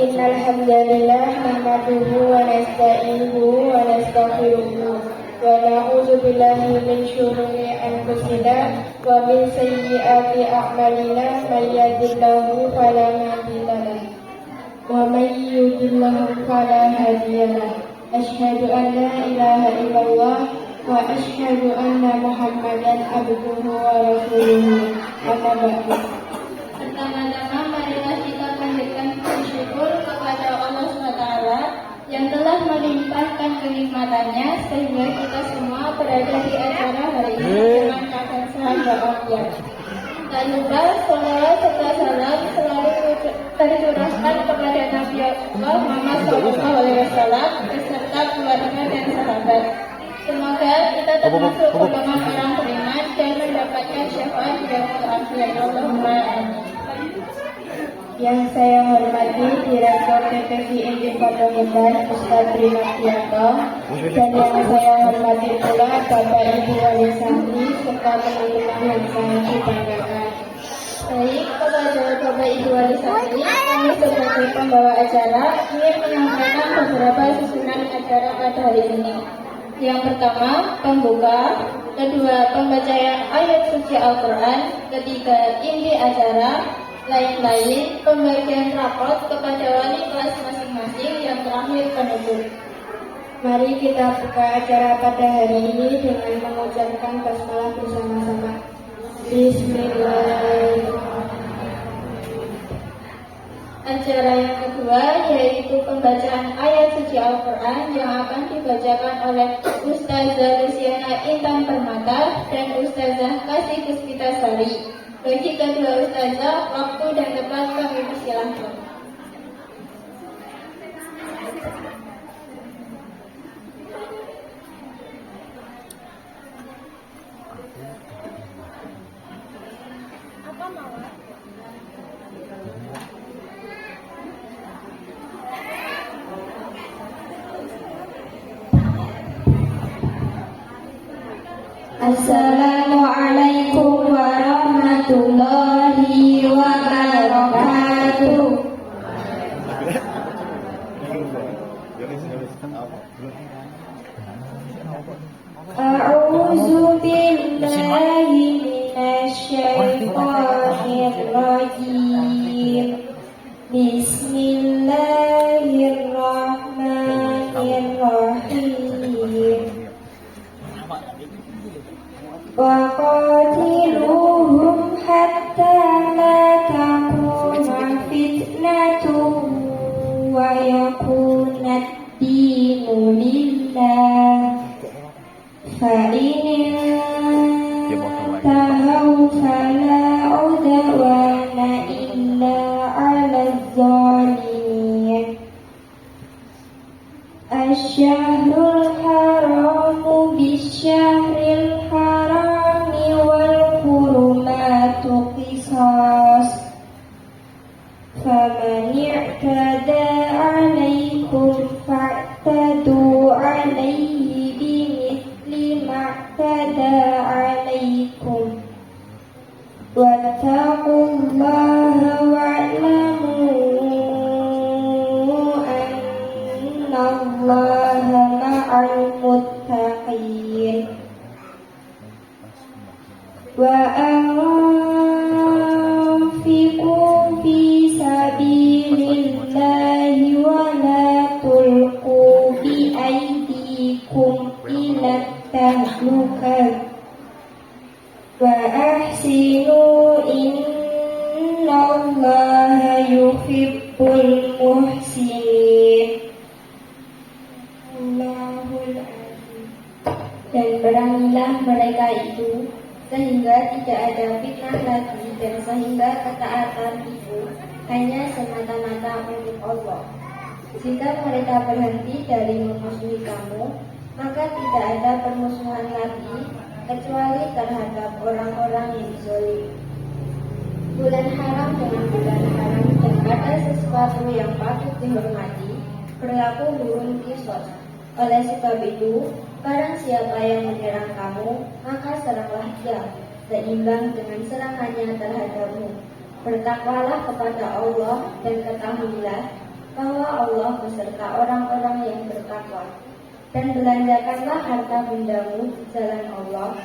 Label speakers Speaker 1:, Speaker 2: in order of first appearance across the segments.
Speaker 1: Innal hamdalillah nahmaduhu wa nasta'inuhu wa nastaghfiruh wa na'udzu billahi min syururi anfusina wa min sayyiati a'malina may yahdihillahu fala mudilla lahu wa may yudlil fala hadiya lahu. Asyhadu an la ilaha illallah wa asyhadu anna Muhammadan abduhu wa rasuluhu. Amma ba'du. Pertama-tama marilah kita panjatkan syukur kepada Allah SWT yang telah melimpahkan kenikmatannya sehingga kita semua berada di acara hari ini dengan keadaan sehat walafiat. Tak lupa salawat serta salam selalu tercurahkan kepada Nabi Allah Muhammad SAW beserta keluarga dan sahabat. Semoga kita termasuk golongan orang beriman dan mendapatkan syafaat yang terakhir. Allahumma amin. Yang saya hormati Direktur TPVI di Kota Medan, Ustaz Primastianto, dan yang saya hormati pula Bapak Ibu Wali Santri serta teman-teman yang sangat dibanggakan. Baik, kepada Bapak Ibu Wali Santri, kami sebagai pembawa acara ingin menyampaikan beberapa susunan acara pada hari ini. Yang pertama, pembuka. Kedua, pembacaan ayat suci Al-Quran. Ketiga, inti acara. Lain-lain, pembagian rapot kepada wali kelas masing-masing. Yang terakhir, penutup. Mari kita buka acara pada hari ini dengan mengucapkan basmalah bersama-sama. Bismillahirrahmanirrahim. Acara yang kedua yaitu pembacaan ayat suci Al-Quran yang akan dibacakan oleh Ustazah Luciana Intan Permata dan Ustazah Kasih Puspitasari. Bagi kedua ustazah, waktu dan tempat kami persilahkan. Assalamualaikum warahmatullahi wabarakatuh. A'udzu billahi minasyaitonir rajim. Bismillahirrahmanirrahim. Wa qatiluhum hatta la takuna fitnatun wa yakuna ad-dinu lillah. Fa in tahaw fala udwana illa 'ala adh-dhalimin. Asy-syahrul haramu bisyahril harami wal hurumatu qisas. Faman i'tada 'alaikum fa'tadu 'alaihi bimithli ma'tada 'alaikum. Wattaqullaha wa'lamu annallaha ma'al muttaqin. Wa anfiqu fi sabilillahi wa la tulqu bi aydikum ila tahlukah. Wa ahsinu innallaha yuhibbul muhsinin. Allahul Azim. Dan berangilah mereka itu sehingga tidak ada fitnah lagi dan sehingga ketaatan itu hanya semata-mata untuk Allah. Jika mereka berhenti dari memusuhi kamu, maka tidak ada permusuhan lagi kecuali terhadap orang-orang yang zalim. Bulan haram dengan bulan haram dan ada sesuatu yang patut dihormati berlaku hukum qisas. Oleh sebab itu, barang siapa yang menyerang kamu, maka seranglah dia seimbang dengan serangannya terhadapmu.
Speaker 2: Bertakwalah kepada Allah dan ketahuilah bahwa Allah beserta orang-orang yang bertakwa. Dan belanjakanlah harta bendamu di jalan Allah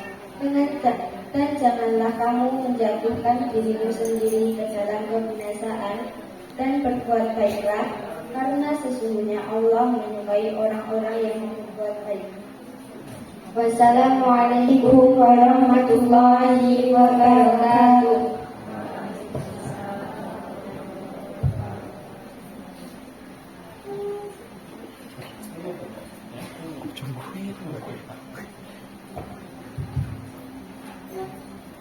Speaker 2: dan janganlah kamu menjatuhkan dirimu sendiri ke dalam kebinasaan, dan berbuat baiklah, karena sesungguhnya Allah menyukai orang-orang yang berbuat baik. Wassalamualaikum warahmatullahi wabarakatuh.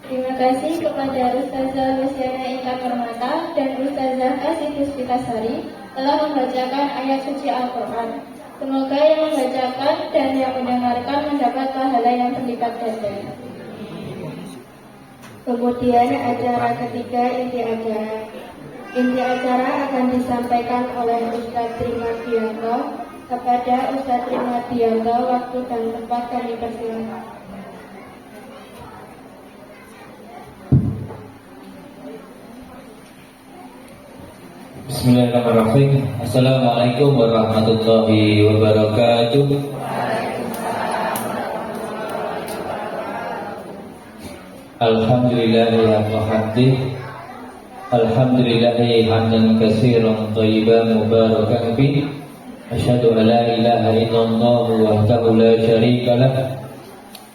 Speaker 1: Terima kasih kepada Ustazah Luciana Ika Permata dan Ustazah Asih Puspitasari telah membacakan ayat suci Al-Quran. Semoga yang membacakan dan yang mendengarkan mendapat pahala yang berlipat ganda. Kemudian acara ketiga, inti acara. Inti acara akan disampaikan oleh Ustadz Trimardianto. Kepada Ustadz Trimardianto, waktu dan tempat kami persilakan.
Speaker 3: Bismillahirrahmanirrahim. Assalamualaikum warahmatullahi wabarakatuh. Alhamdulillahirrahmanirrahim. Alhamdulillahi hamdan katsiran thayyiban mubarakan fi. Asyhadu an la ilaha illallah wahdahu la syarika lah.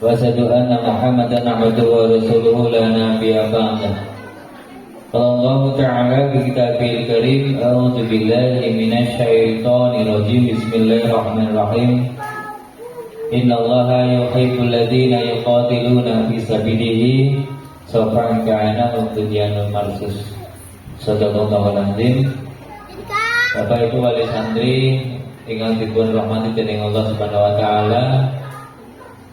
Speaker 3: Wa asyhadu anna Muhammadan abduhu wa rasuluhu la nabiyya ba'dah. Allah Ta'ala di Kitabil Karim, A'udzu billahi minasyaitonir rajim. Bismillahirrahmanirrahim. Innallaha yuhibbul ladzina yuqatiluna fi sabilihi saffan ka'annahum bunyanun marsus. Shadaqallahul azim. Bapak Ibu wali santri ingkang dipun rahmati dening Allah Subhanahu wa taala,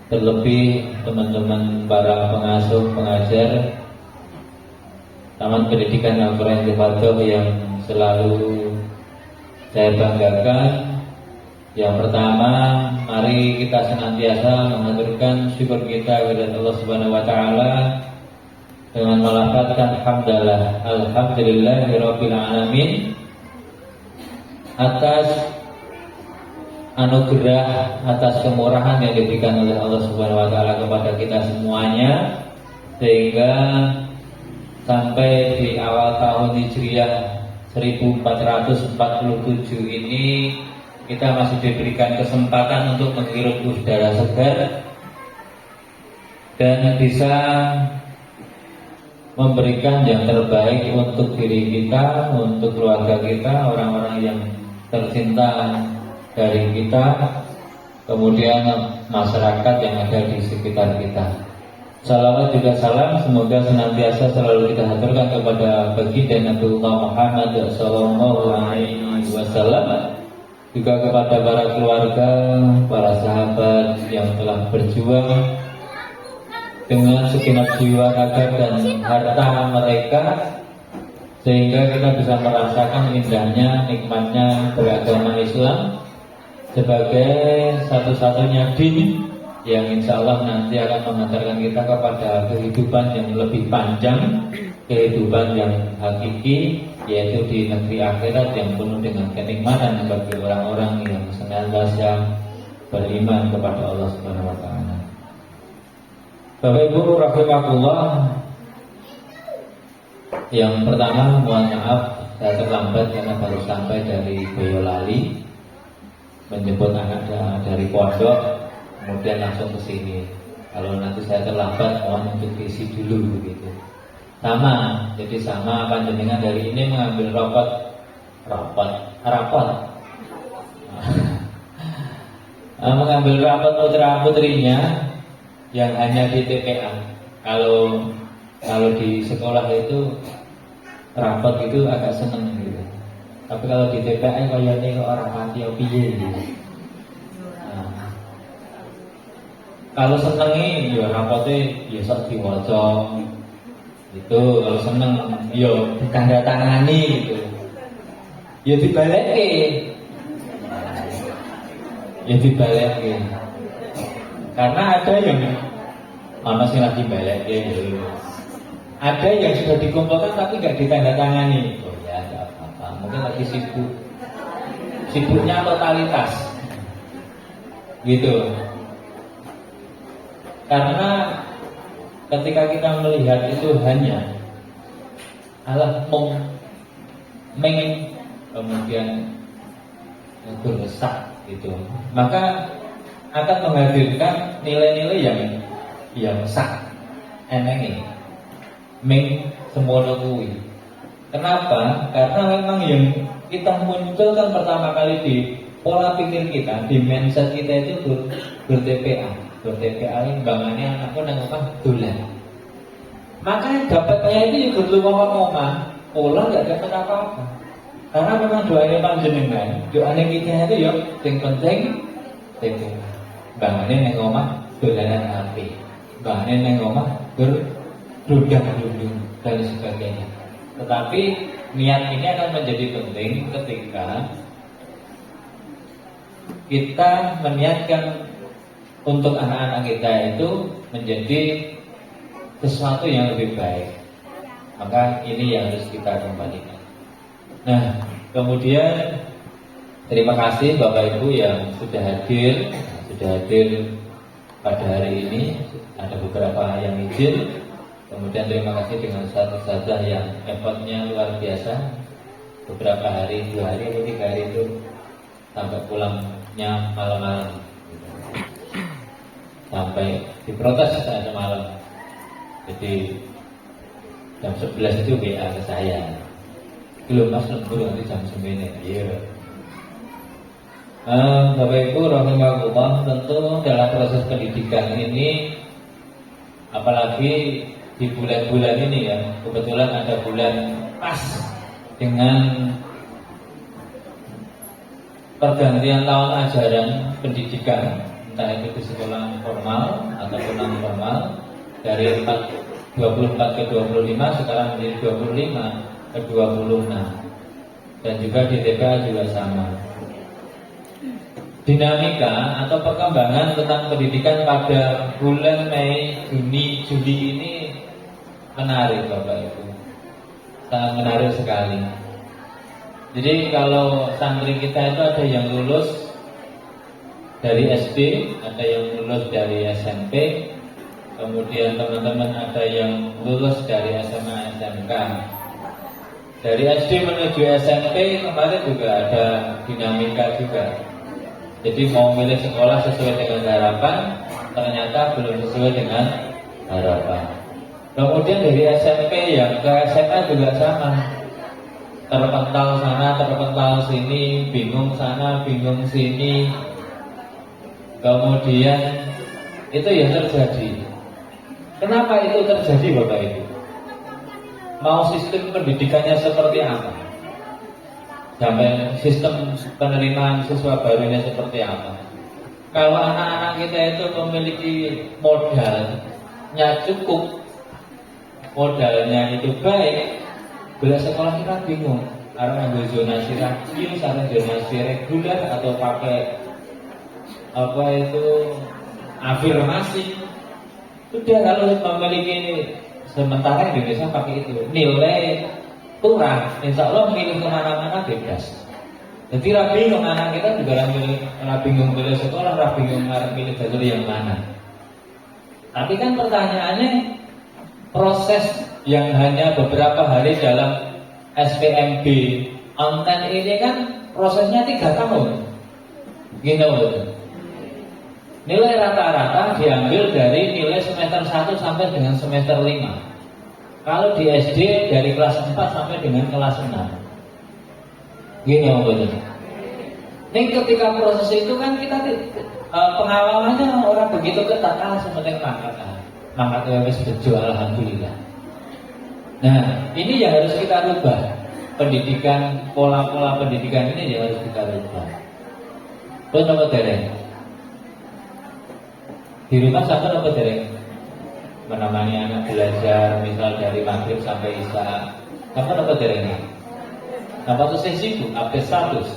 Speaker 3: terlebih teman-teman para pengasuh pengajar Taman Pendidikan Al-Quran Al-Fatih yang selalu saya banggakan. Yang pertama, mari kita senantiasa mengaturkan syukur kita kepada Allah Subhanahu wa taala dengan melafazkan hamdalah, alhamdulillahirabbil alamin, atas anugerah, atas kemurahan yang diberikan oleh Allah Subhanahu wa taala kepada kita semuanya, sehingga sampai di awal tahun Hijriah 1447 ini kita masih diberikan kesempatan untuk menghirup udara segar dan bisa memberikan yang terbaik untuk diri kita, untuk keluarga kita, orang-orang yang tercinta dari kita, kemudian masyarakat yang ada di sekitar kita. Salawat juga salam semoga senantiasa selalu kita haturkan kepada baginda Nabiullah Muhammad sallallahu alaihi wasallam, juga kepada para keluarga, para sahabat yang telah berjuang dengan segenap jiwa, raga dan harta mereka, sehingga kita bisa merasakan indahnya, nikmatnya beragama Islam sebagai satu-satunya din yang insya Allah nanti akan mengantarkan kita kepada kehidupan yang lebih panjang, kehidupan yang hakiki, yaitu di negeri akhirat yang penuh dengan kenikmatan bagi orang-orang yang senantiasa beriman kepada Allah Subhanahu wa taala. Bapak Ibu rahimakumullah, yang pertama mohon maaf saya terlambat karena baru sampai dari Boyolali menjemput anak dari pondok, kemudian langsung ke sini. Kalau nanti saya terlambat, mohon untuk isi dulu begitu. Sama, jadi sama panjenengan dari ini mengambil rapot. Mengambil rapot putra putrinya yang hanya di TPA. Kalau di sekolah itu rapot itu agak seneng gitu. Tapi kalau di TPA kayaknya orang mati piye gitu. Kalau senengi ya rapotnya ya sok diwaca itu, kalau seneng ya ditanda tangani gitu, ya dibalekke karena ada yang mana sih lagi balekke Ada yang sudah dikumpulkan tapi nggak ditandatangani. Oh ya, nggak apa-apa. Mungkin lagi sibuk. Sibuknya totalitas, gitu. Karena ketika kita melihat itu hanya Allah kemudian berlesak, gitu, maka akan menghadirkan nilai-nilai yang sak, eneng, semono kuwi. Kenapa? Karena memang yang kita munculkan pertama kali di pola pikir kita, di mindset kita itu ber-TPA. Ber-TPA ini bangannya anakku nang omah dolan. Maka yang dapatnya itu ya perlu ngomong-ngomong, pola nggak dapat apa-apa. Karena memang doanya panjenengan, doanya kita itu ya yang penting TPA. Bangannya nang omah dolanan HP. Bangannya nang omah berdudang-dudung dan sebagainya. Tetapi niat ini akan menjadi penting ketika kita meniatkan untuk anak-anak kita itu menjadi sesuatu yang lebih baik. Maka ini yang harus kita kembalikan. Nah, kemudian terima kasih Bapak Ibu yang sudah hadir pada hari ini. Ada beberapa yang izin. Kemudian terima kasih dengan satu saja yang effortnya luar biasa. Beberapa hari, 2 hari atau 3 hari itu sampai pulangnya malam-malam, sampai diprotes saat malam. Jadi jam 11 itu WA ke saya, belum mas lembur nanti jam 9. Iya. Bapak Ibu rahimahullah, tentu dalam proses pendidikan ini, apalagi di bulan-bulan ini ya, kebetulan ada bulan pas dengan pergantian tahun ajaran pendidikan, entah itu di sekolah formal ataupun non formal, dari 24 ke 25 sekarang menjadi 25 ke 26, dan juga di TPA juga sama. Dinamika atau perkembangan tentang pendidikan pada bulan Mei, Juni, Juli ini menarik Bapak Ibu, sangat menarik sekali. Jadi kalau santri kita itu ada yang lulus dari SD, ada yang lulus dari SMP, kemudian teman-teman ada yang lulus dari SMA, SMK. Dari SD menuju SMP kemarin juga ada dinamika juga. Jadi mau milih sekolah sesuai dengan harapan, ternyata belum sesuai dengan harapan. Kemudian dari SMP yang ke SMA juga sama, terpental sana, terpental sini, bingung sana, bingung sini. Kemudian itu yang terjadi. Kenapa itu terjadi Bapak Ibu? Mau sistem pendidikannya seperti apa? Sampai sistem penerimaan siswa barunya seperti apa? Kalau anak-anak kita itu memiliki modalnya cukup, modalnya itu baik, bila sekolah kita bingung, karena ambil zonasi radius atau zonasi reguler atau pakai apa itu afirmasi. Sudah kalau memiliki, sementara Indonesia pakai itu nilai kurang, insya Allah milih kemana-mana bebas. Jadi bingung anak kita juga bingung pilih sekolah, bingung pilih jalur yang mana. Tapi kan pertanyaannya, proses yang hanya beberapa hari dalam SPMB online ini kan prosesnya 3 tahun. Gitu. Nilai rata-rata diambil dari nilai semester 1 sampai dengan semester 5. Kalau di SD dari kelas 4 sampai dengan kelas 6. Gini betul. Ini ketika proses itu kan kita pengalamannya orang begitu ketat, sementing mangkat wis bejo alhamdulillah. Nah, ini yang harus kita rubah. Pendidikan, pola-pola pendidikan ini yang harus kita rubah. Betul apa dereng? Di rumah sampai apa dereng? Menemani anak belajar, misal dari maghrib sampai isya. Sampai apa dereng? Apa tuh sibuk, update status.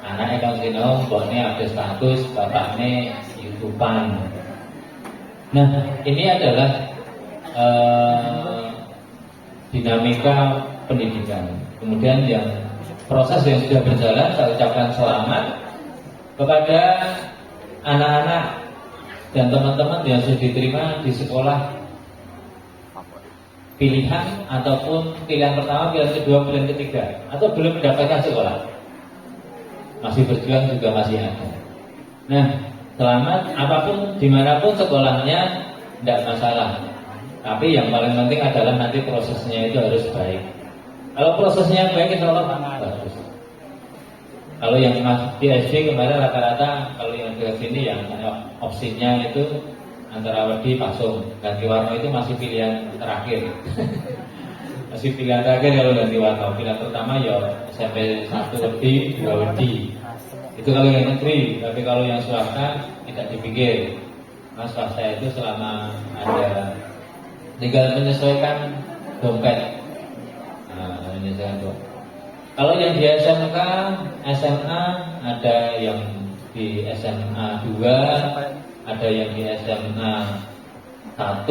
Speaker 3: Anaknya kan sini, bapaknya update status, bapaknya YouTubean. Nah, ini adalah dinamika pendidikan. Kemudian yang proses yang sudah berjalan, saya ucapkan selamat kepada anak-anak dan teman-teman yang sudah diterima di sekolah pilihan ataupun pilihan pertama, pilihan kedua, pilihan ketiga, atau belum mendapatkan sekolah, masih berjuang juga masih ada. Nah, selamat apapun dimanapun sekolahnya tidak masalah. Tapi yang paling penting adalah nanti prosesnya itu harus baik. Kalau prosesnya baik, insya Allah bagus. Kalau yang di SD kemarin rata-rata, kalau yang di sini yang opsinya itu antara wedi pasung, ganti warna itu masih pilihan terakhir. Masih pilihan terakhir kalau ganti warna. Pilihan pertama ya SMP 1 wedi, 2 wedi. Itu kalau yang negeri. Tapi kalau yang swasta tidak dipikir. Nah, swasta itu selama ada tinggal menyesuaikan dompet. Nah, menyesuaikan dompet. Kalau yang di SMK, SMA ada yang di SMA 2, ada yang di SMA 1,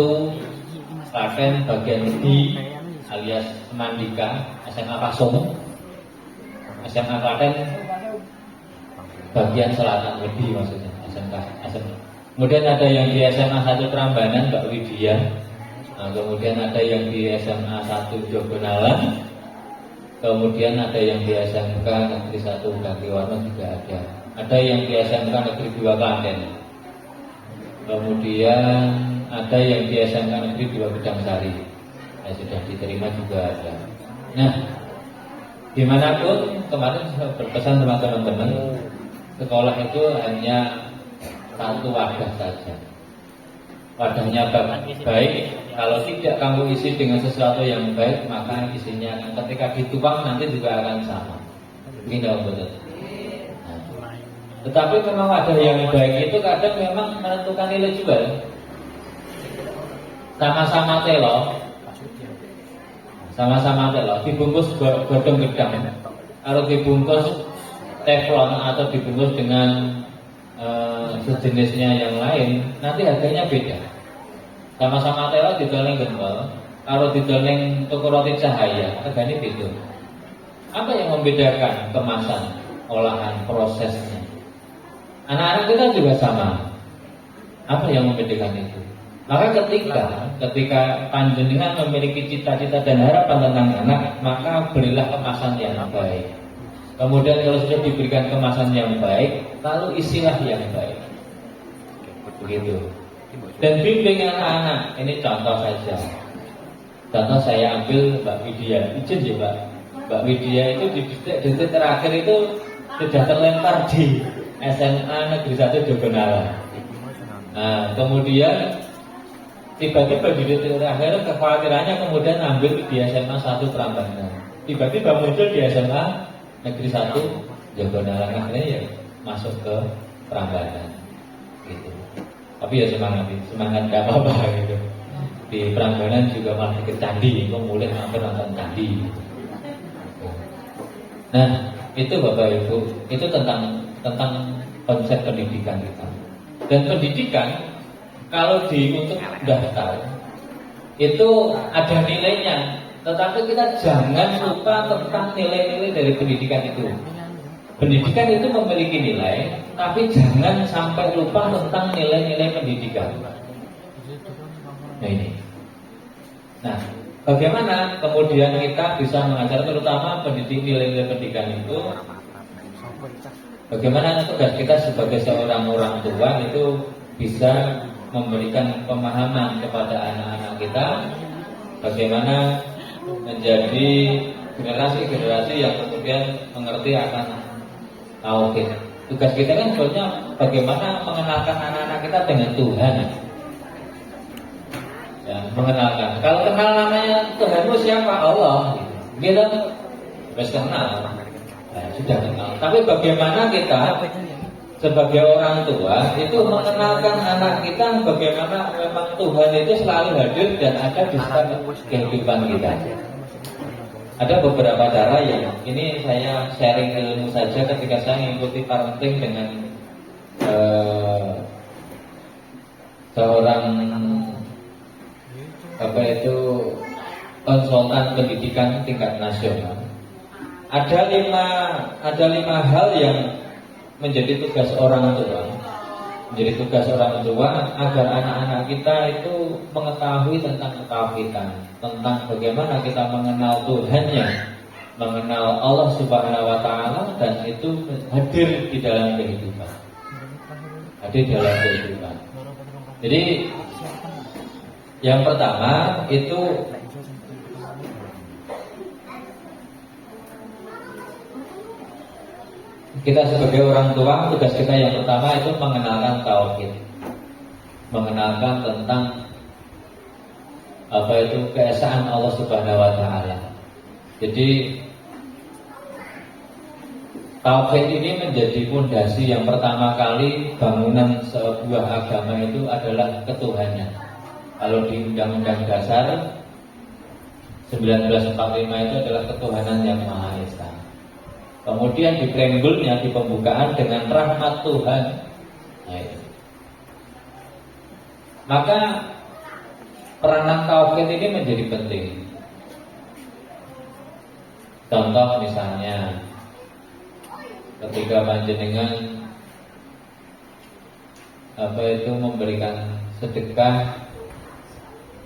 Speaker 3: Klaten bagian D alias Semandika, SMA Pasung, SMA Klaten bagian selatan Wedi maksudnya, SMK. Kemudian ada yang di SMA 1 Prambanan, Mbak Widya. Nah, kemudian ada yang di SMA 1 Jogonalan. Kemudian ada yang di SMK Negeri 1 Dakiwarno juga ada. Ada yang di SMK Negeri 2 Klaten. Kemudian ada yang di SMK Negeri 2 Gedangsari. Sudah diterima juga ada. Nah, dimanapun kemarin saya berpesan sama teman-teman, sekolah itu hanya satu wadah saja. Wadahnya baik, kalau tidak kamu isi dengan sesuatu yang baik, maka isinya ketika dituang nanti juga akan sama. Ini betul. Nah, tetapi memang wadah yang baik itu kadang memang menentukan nilai jual. Sama-sama telo, dibungkus godong gedang. Kalau dibungkus teflon atau dibungkus dengan sejenisnya yang lain, nanti harganya beda. Sama-sama telo didoleng gempol, kalau didoleng toko roti cahaya, harganya beda. Apa yang membedakan kemasan, olahan, prosesnya? Anak-anak kita juga sama. Apa yang membedakan itu? Maka ketika panjenengan memiliki cita-cita dan harapan tentang anak, maka berilah kemasan yang baik. Kemudian kalau sudah diberikan kemasan yang baik, lalu isilah yang baik. Begitu. Dan bimbing anak-anak. Ini contoh saja. Contoh saya ambil Mbak Widya. Izin ya Mbak. Mbak Widya itu di detik terakhir itu sudah terlempar di SMA Negeri 1 Jogonalan. Nah, kemudian tiba-tiba di detik terakhir kekhawatirannya kemudian ambil di SMA 1 Prambanan. Tiba-tiba muncul di SMA Negeri 1 Jogonalan, akhirnya ya masuk ke Prambanan gitu. Tapi ya semangat gak apa-apa gitu. Di Prambanan juga malah ke candi, mulai hampir nonton candi gitu. Nah, itu Bapak Ibu, itu tentang konsep pendidikan kita. Dan pendidikan kalau untuk daftar itu ada nilainya, tetapi kita jangan lupa tentang nilai-nilai dari pendidikan itu. Pendidikan itu memiliki nilai, tapi jangan sampai lupa tentang nilai-nilai pendidikan. Nah ini. Nah, bagaimana kemudian kita bisa mengajar terutama nilai-nilai pendidikan itu? Bagaimana tugas kita sebagai seorang orang tua itu bisa memberikan pemahaman kepada anak-anak kita, bagaimana menjadi generasi-generasi yang kemudian mengerti akan tauhid. Tugas kita kan sebetulnya bagaimana mengenalkan anak-anak kita dengan Tuhan. Ya, mengenalkan. Kalau kenal namanya Tuhanmu siapa? Allah. Kita harus kenal. Nah, sudah kenal. Tapi bagaimana kita sebagai orang tua itu mengenalkan anak kita bagaimana memang Tuhan itu selalu hadir dan ada di setiap kehidupan kita. Ada beberapa cara yang ini saya sharing ilmu saja ketika saya mengikuti parenting dengan seorang konsultan pendidikan tingkat nasional. Ada lima hal yang menjadi tugas orang tua agar anak-anak kita itu mengetahui tentang ketauhidan, tentang bagaimana kita mengenal Tuhannya, mengenal Allah Subhanahu wa taala, dan itu hadir di dalam kehidupan. Jadi yang pertama itu kita sebagai orang tua, tugas kita yang pertama itu mengenalkan tauhid, mengenalkan tentang keesaan Allah Subhanahu wa taala. Jadi tauhid ini menjadi fondasi yang pertama kali bangunan sebuah agama itu adalah ketuhanan. Kalau di Undang-Undang Dasar 1945 itu adalah ketuhanan yang Maha Esa. Kemudian di preambulnya, di pembukaan dengan rahmat Tuhan. Maka peranan tauhid ini menjadi penting. Contoh misalnya, ketika panjenengan memberikan sedekah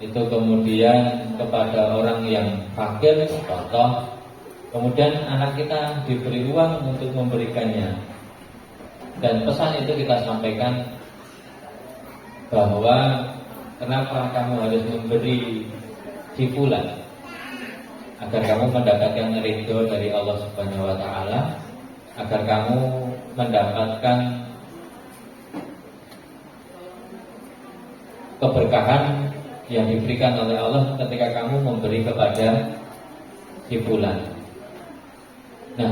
Speaker 3: itu kemudian kepada orang yang fakir, contoh, kemudian anak kita diberi uang untuk memberikannya, dan pesan itu kita sampaikan bahwa kenapa kamu harus memberi si fulan, agar kamu mendapatkan ridho dari Allah Subhanahu wa taala, agar kamu mendapatkan keberkahan yang diberikan oleh Allah ketika kamu memberi kepada si fulan. Nah,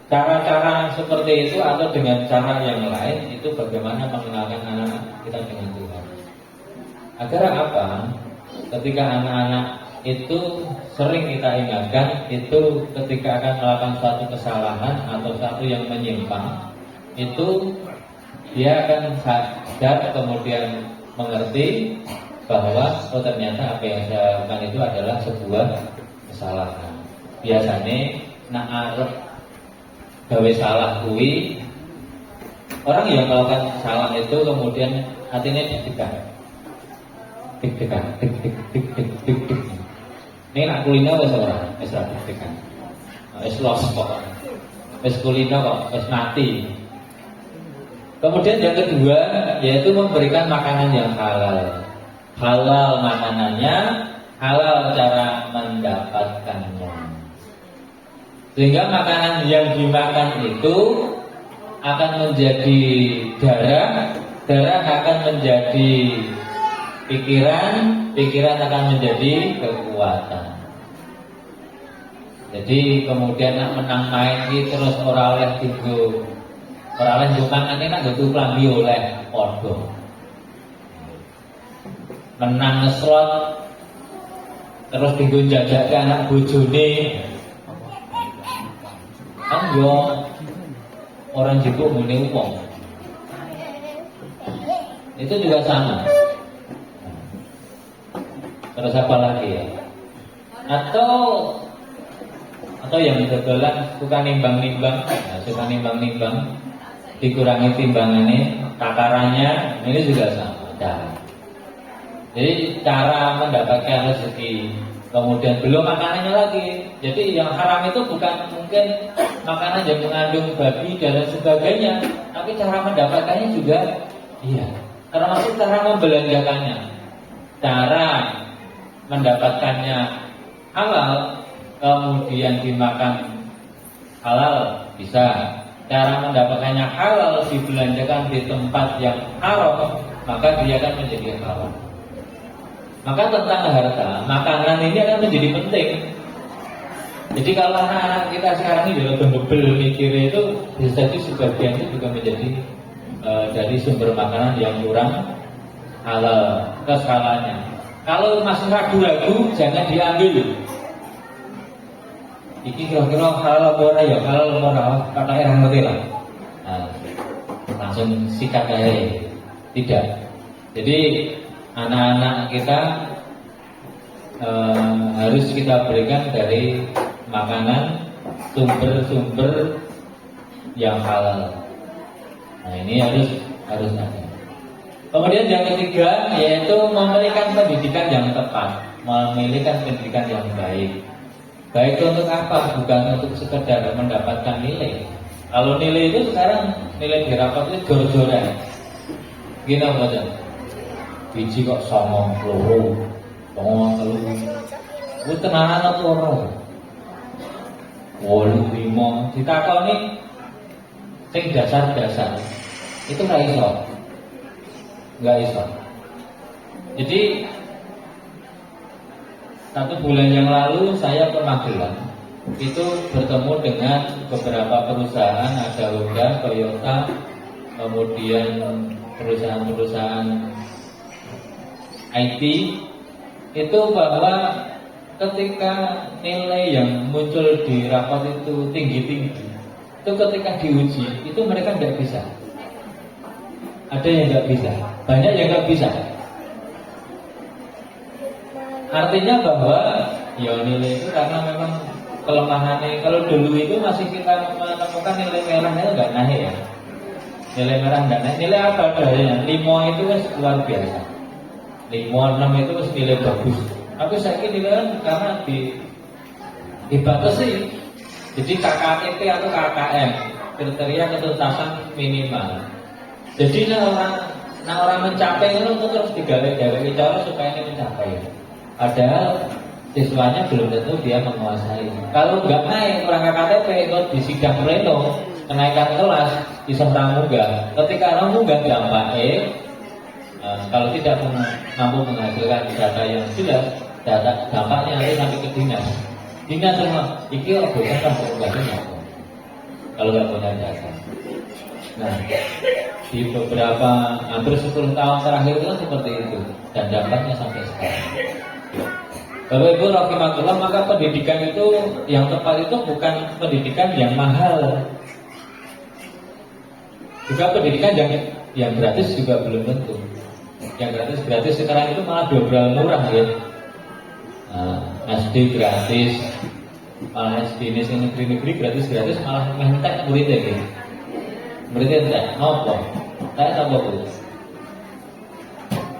Speaker 3: cara-cara seperti itu atau dengan cara yang lain itu bagaimana mengenalkan anak-anak kita dengan Tuhan. Agar apa? Ketika anak-anak itu sering kita ingatkan, itu ketika akan melakukan suatu kesalahan atau satu yang menyimpang, itu dia akan sadar, kemudian mengerti bahwa ternyata apa yang saya lakukan itu adalah sebuah kesalahan. Biasanya nak arep gawe salah kuwi, orang yang melakukan salah itu kemudian hatinya deg-degan. Ini nak kulino wis ora, wis ora deg-degan. Wis lost kok. Wis kulino kok, wis mati. Kemudian yang kedua yaitu memberikan makanan yang halal. Halal makanannya, halal cara mendapatkannya. Sehingga makanan yang dimakan itu akan menjadi darah, darah akan menjadi pikiran, pikiran akan menjadi kekuatan. Jadi kemudian nak menang main ini terus ora oleh digo, ora oleh mangan ini nak nggo klambi oleh padha. Menang ngeslot terus digo jajake anak bojone. Kan yo orang jebuk muni wong. Itu juga sama. Terus apa lagi ya? Atau yang dodolan suka nimbang-nimbang, suka nimbang-nimbang, dikurangi timbangannya, takarannya, ini juga sama. Jadi cara mendapatkan rezeki, kemudian belum makanannya lagi. Jadi yang haram itu bukan mungkin makanan yang mengandung babi dan sebagainya, tapi cara mendapatkannya juga, iya. Termasuk cara membelanjakannya, cara mendapatkannya halal, kemudian dimakan halal bisa. Cara mendapatkannya halal dibelanjakan di tempat yang haram, maka dia akan menjadi halal. Maka tentang harta, makanan ini akan menjadi penting. Jadi kalau anak-anak kita sekarang ini dalam bebel mikirnya itu, bisa jadi sebagian itu juga menjadi dari sumber makanan yang kurang halal, kesalahannya. Kalau masih ragu-ragu, jangan diambil. Iki kira-kira halal apa ora ya, halal apa ora, kata orang ngerti lah. Nah, langsung sikat aja. Tidak. Jadi anak-anak kita harus kita berikan dari makanan sumber-sumber yang halal. Nah ini harus ada. Kemudian yang ketiga yaitu memberikan pendidikan yang tepat, memilihkan pendidikan yang baik. Baik untuk apa? Bukan untuk sekedar mendapatkan nilai. Kalau nilai itu sekarang nilai di rapat itu jor-joran. Gini apa? Biji kok somong loro, somong telu. Itu tenanan atau orang? 85 ditakoni sing dasar-dasar itu nggak iso. Jadi 1 bulan yang lalu saya ke Magelang itu bertemu dengan beberapa perusahaan, ada Honda, Toyota, kemudian perusahaan-perusahaan IT itu bahwa ketika nilai yang muncul di rapat itu tinggi-tinggi, itu ketika diuji itu mereka tidak bisa. Ada yang nggak bisa, banyak yang nggak bisa. Artinya bahwa ya nilai itu karena memang kelemahannya. Kalau dulu itu masih kita menemukan nilai merahnya nggak naik ya. Nilai merah nggak naik. Nilai apa adanya? 5 itu luar biasa. 5, 6 itu nilai bagus. Tapi saya kira kan karena dibatasi. Jadi KKTP atau KKM, kriteria ketuntasan minimal. Jadi orang mencapai itu terus digawe-gawe cara supaya ini mencapai. Padahal siswanya belum tentu dia menguasai. Kalau nggak naik orang KKTP itu di sidang pleno kenaikan kelas bisa munggah. Ketika orang munggah gampang kalau tidak mampu menghasilkan data yang jelas, data dampaknya nanti sampai ke dinas. Dinas semua, iki bocah kan enggak kalau nggak punya data. Nah, di beberapa hampir 10 tahun terakhir itu kan seperti itu dan dampaknya sampai sekarang. Bapak Ibu rahimakumullah, maka pendidikan itu yang tepat itu bukan pendidikan yang mahal. Juga pendidikan yang gratis juga belum tentu. Yang gratis sekarang itu malah double murah ya. SD gratis, malah SD ini negeri-negeri gratis malah mentek muridnya gitu. Muridnya enggak, apa? Saya tambah bu.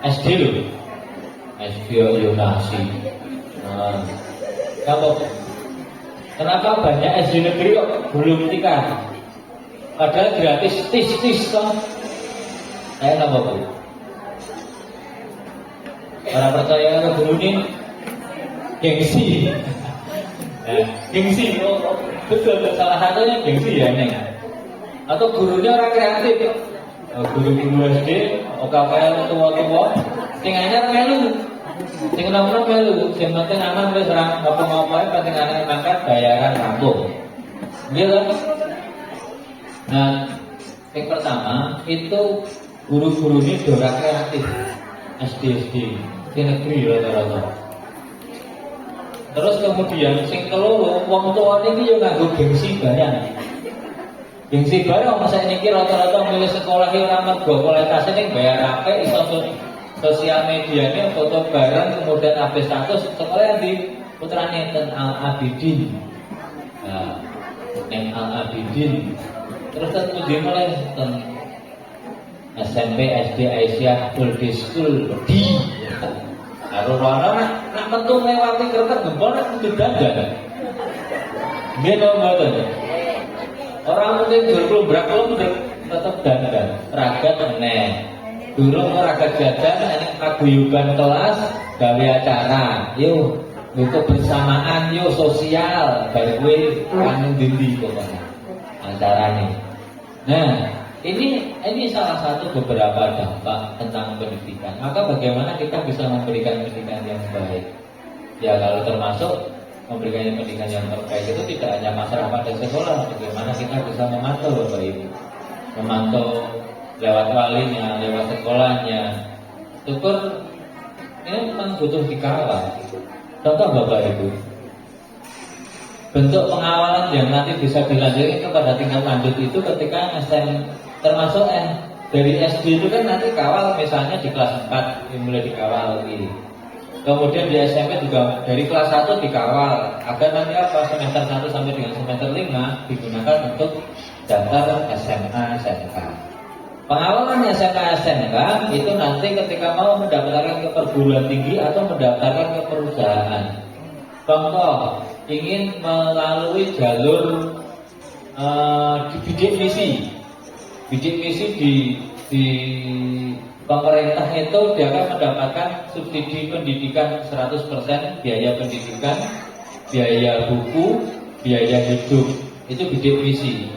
Speaker 3: SD loh, SD Yonasi. Kenapa banyak SD negeri kok belum tikar? Padahal gratis tis toh. Saya tambah bu. Para percaya ke guru ini gengsi. Gengsi, betul, salah satunya gengsi ya Neng. Atau gurunya orang kreatif. Guru-guru SD, OKPL tua-tua, tinggalnya melu. Sing nomor melu, sing penting anak wis ora ngapa-ngapain, penting anak mangkat bayaran rampung. Gitu. Nah, yang pertama itu guru-guru ini dora kreatif. SD di negeri rata-rata. Terus kemudian sing keloro wong tua niki yo nganggo gengsi barang. Gengsi barang masa niki rata-rata milih sekolah ki ora mergo kualitasé ning bayar apik iso sosial medianya foto barang kemudian update status sekolah di putrane ten Al Abidin. Nah, ning Al Abidin. Terus kemudian mulai ten SMP, SD, Aisyah, Full Day School, di karo rono nak metu lewati kertas gempol nak kudu dandan. Nggih to mboten. Orang mungkin berkelumbrak tetap dandan, ragat meneh. Durung ragat jajan nek paguyuban kelas gawe acara. Yo untuk bersamaan yo sosial, bae kowe kan ndi pokoknya acarane. Nah, ini salah satu beberapa dampak tentang pendidikan. Maka bagaimana kita bisa memberikan pendidikan yang baik? Ya kalau termasuk memberikan pendidikan yang terbaik itu tidak hanya masalah pada sekolah. Bagaimana kita bisa memantau Bapak Ibu, memantau lewat walinya, lewat sekolahnya. Syukur ini memang butuh dikawal. Contoh Bapak Ibu, bentuk pengawalan yang nanti bisa dilanjutkan kepada tingkat lanjut itu ketika termasuk dari SD itu kan nanti kawal misalnya di kelas 4 mulai dikawal lagi. Kemudian di SMP juga dari kelas 1 dikawal agar nanti apa semester 1 sampai dengan semester 5 digunakan untuk daftar SMA SMK. Pengawalan SMA SMK itu nanti ketika mau mendaftarkan ke perguruan tinggi atau mendaftarkan ke perusahaan. Contoh, ingin melalui jalur bidik misi. Bidik misi di pemerintah itu dia akan mendapatkan subsidi pendidikan 100% biaya pendidikan, biaya buku, biaya hidup. Itu bidik misi.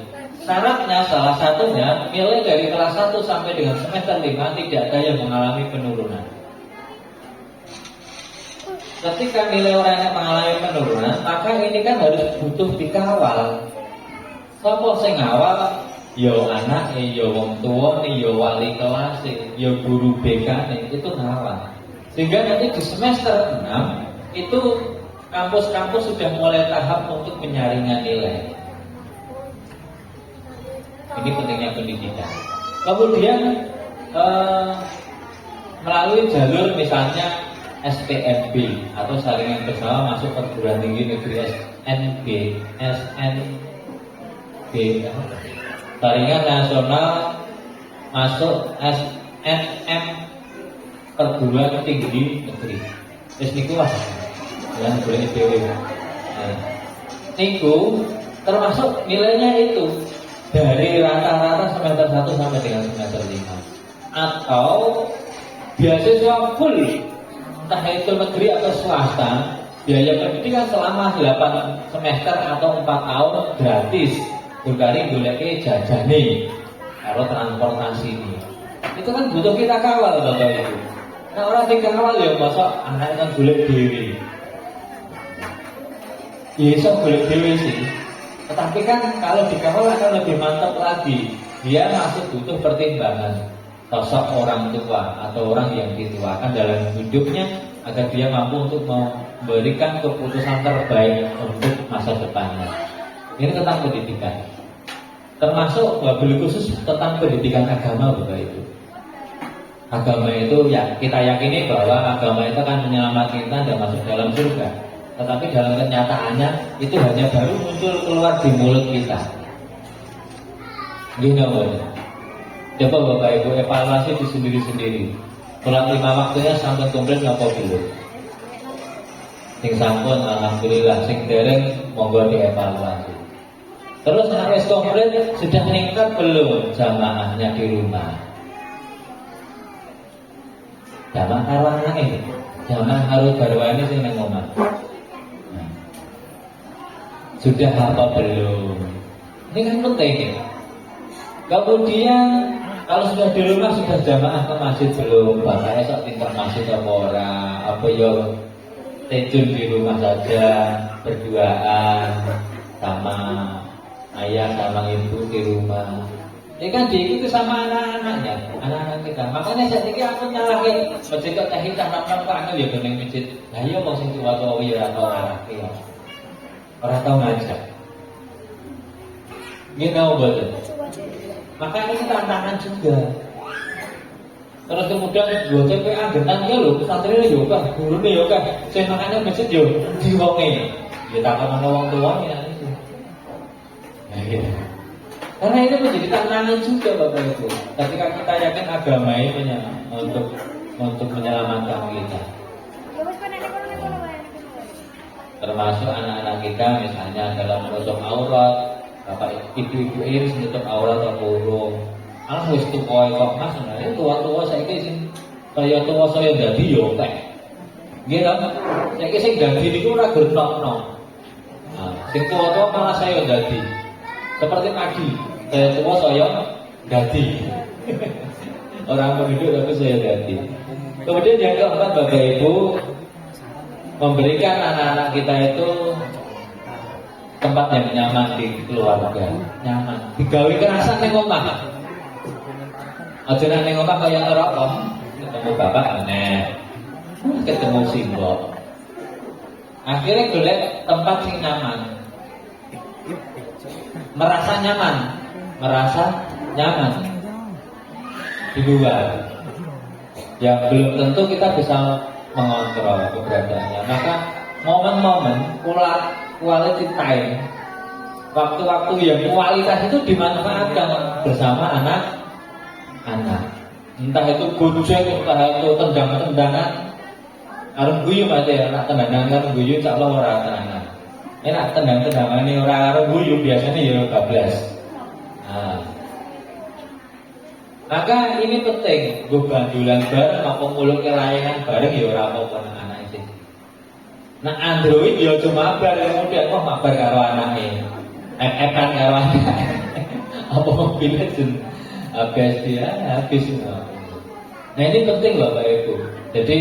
Speaker 3: Syaratnya salah satunya nilai dari kelas 1 sampai dengan semester 5 tidak ada yang mengalami penurunan. Ketika nilai orang yang mengalami penurunan, maka ini kan harus butuh dikawal. Sopo sing ngawal? Yo anak, yo wong tua, yo wali kelas, yo guru BK itu ngawal. Sehingga nanti di semester 6 itu kampus-kampus sudah mulai tahap untuk penyaringan nilai. Ini pentingnya pendidikan. Kemudian melalui jalur misalnya SPNB atau saringan bersama masuk perguruan tinggi negeri SNB, saringan nasional masuk SNM perguruan tinggi negeri. Wis niku wae. Lan boleh dhewe. Niku termasuk nilainya itu dari rata-rata semester 1 sampai dengan semester 5. Atau beasiswa full, entah itu negeri atau swasta, biaya pendidikan selama 8 semester atau 4 tahun gratis. Bulgari goleki jajane karo transportasi ini. Itu kan butuh kita kawal Bapak Ibu. Nah orang sing kawal ya mosok anak kan golek dhewe. Ya iso golek dhewe sih. Tetapi kan kalau dikawal akan lebih mantap lagi. Dia masih butuh pertimbangan sosok orang tua atau orang yang dituakan dalam hidupnya agar dia mampu untuk memberikan keputusan terbaik untuk masa depannya. Ini tentang pendidikan. Termasuk wabil khusus tentang pendidikan agama Bapak Ibu. Agama itu ya kita yakini bahwa agama itu akan menyelamatkan kita dan masuk dalam surga. Tetapi dalam kenyataannya itu hanya baru muncul keluar di mulut kita. Gini coba Bapak Ibu evaluasi di sendiri-sendiri. Sholat 5 waktunya sampai komplit apa belum? Sing sampun alhamdulillah, sing dereng monggo dievaluasi. Terus harus komplit sudah meningkat belum jamaahnya di rumah? Jamaah karwana ini, jamaah harus barwani sing nang omah. Sudah apa belum? Ini kan penting ya. Kemudian kalau sudah di rumah sudah jamaah ke masjid belum? Bapaknya sok pinter masjid apa ora? Apa yo tejun di rumah saja berduaan sama ayah sama ibu di rumah. Ini kan diikuti sama anak-anaknya, anak-anak kita. Makanya saya pikir aku nyalahin masjid kok teh hitam apa anu ya bening masjid. Lah iya wong sing tua-tua ya atau anake ya. Ora tau ngajak. Nggih tau betul. Maka ini tantangan juga. Terus kemudian dua CPA genang ya lho, pesantren yo kah, gurune yo kah, sing makane masjid yo diwonge. Ya takon ana wong tuane itu. Ya, ya. Karena itu menjadi tantangan juga Bapak Ibu. Ketika kita yakin agama ini untuk menyelamatkan kita. Termasuk anak-anak kita misalnya dalam menutup aurat, bapak ibu-ibu ini menutup aurat atau burung. Alah wis tuwa kok Mas, nah tua-tua saiki sing kaya tua saya dadi yo teh. Nggih to? Saiki sing dadi niku ora gernokno. Nah, sing tua-tua malah saya dadi. Seperti pagi, saya tua saya dadi. Orang penduduk tapi saya dadi. Kemudian yang keempat Bapak Ibu, memberikan anak-anak kita itu tempat yang nyaman di keluarga, nyaman. Digawe kerasan ning omah. Aja nang ning omah kaya neraka. Ketemu bapak aneh. Ketemu simbol. Akhirnya golek tempat sing nyaman. Merasa nyaman. di luar. Yang belum tentu kita bisa mengontrol keberadaannya. Maka momen-momen quality time, waktu-waktu yang kualitas itu dimanfaatkan bersama anak-anak. Entah itu gojek, entah itu tendang-tendangan. Arep guyu mate nak tendangan karo guyu cak ora tenanan. Enak tendang-tendangan ini ora karo guyu biasanya ya bablas. Nah. Maka ini penting, gue bandulan bareng apa mulutnya layangan bareng ya ora apa-apa nang anak iki. Nah Android ya cuma bareng kemudian kok mabar karo anake. Epan karo anake. Apa mobilnya jen habis dia habis. Nah ini penting Bapak Ibu. Jadi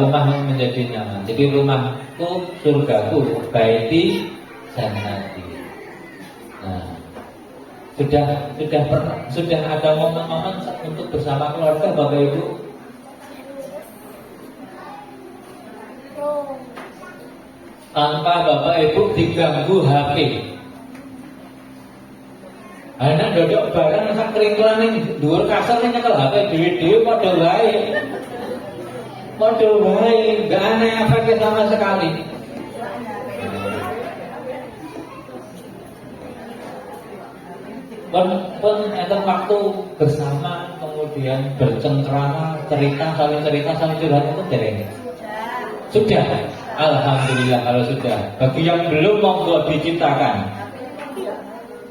Speaker 3: rumah menjadi nyaman. Jadi rumahku surgaku, baiti jannati. Nah, sudah ada momen-momen untuk bersama keluarga Bapak Ibu. Tanpa Bapak Ibu diganggu HP. Anak dodok bareng sak keringkulan ning dhuwur kasar nyekel HP dhewe-dhewe padha wae. Padha wae, enggak aneh efeknya sama sekali. Pun ada waktu bersama, kemudian bercengkrama, saling cerita, saling curhat itu dereng. Sudah, alhamdulillah kalau sudah. Bagi yang belum monggo diciptakan.